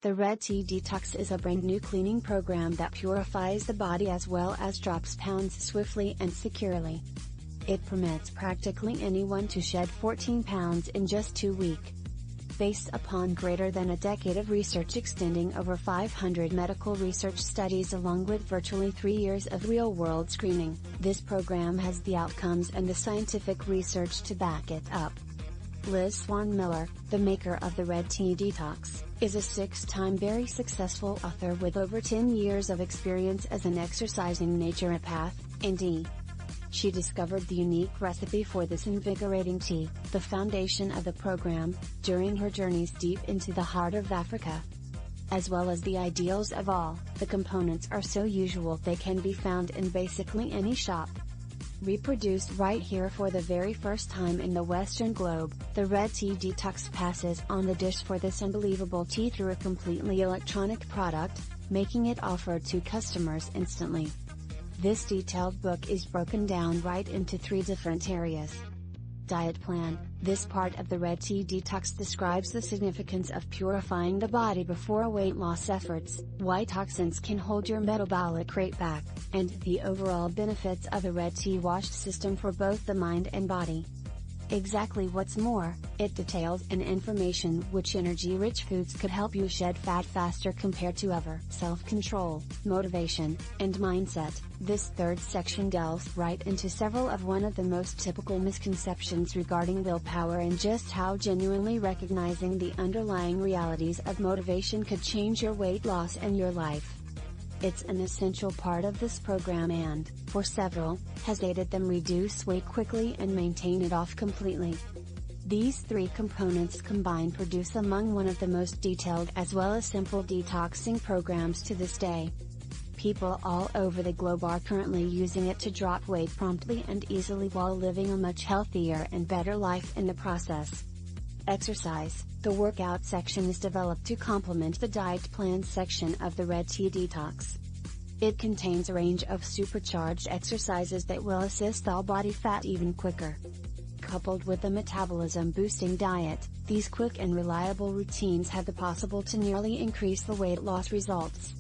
The Red Tea Detox is a brand new cleaning program that purifies the body as well as drops pounds swiftly and securely. It permits practically anyone to shed 14 pounds in just 2 weeks. Based upon greater than a decade of research extending over 500 medical research studies along with virtually 3 years of real-world screening, this program has the outcomes and the scientific research to back it up. Liz Swann Miller, the maker of the Red Tea Detox, is a 6-time very successful author with over 10 years of experience as an exercising naturopath, ND. She discovered the unique recipe for this invigorating tea, the foundation of the program, during her journeys deep into the heart of Africa. As well as the ideals of all, the components are so usual they can be found in basically any shop. Reproduced right here for the very first time in the Western globe, the Red Tea Detox passes on the dish for this unbelievable tea through a completely electronic product, making it offered to customers instantly. This detailed book is broken down right into 3 different areas. Diet plan. This part of the Red Tea Detox describes the significance of purifying the body before weight loss efforts, why toxins can hold your metabolic rate back, and the overall benefits of the Red Tea wash system for both the mind and body. Exactly what's more, it details and information which energy-rich foods could help you shed fat faster compared to ever. Self-control, motivation, and mindset. This 3rd section delves right into several of one of the most typical misconceptions regarding willpower and just how genuinely recognizing the underlying realities of motivation could change your weight loss and your life. It's an essential part of this program and, for several, has aided them reduce weight quickly and maintain it off completely. These 3 components combined produce among one of the most detailed as well as simple detoxing programs to this day. People all over the globe are currently using it to drop weight promptly and easily while living a much healthier and better life in the process. Exercise. The workout section is developed to complement the diet plan section of the Red Tea Detox. It contains a range of supercharged exercises that will assist all body fat even quicker. Coupled with a metabolism-boosting diet, these quick and reliable routines have the possible to nearly increase the weight loss results.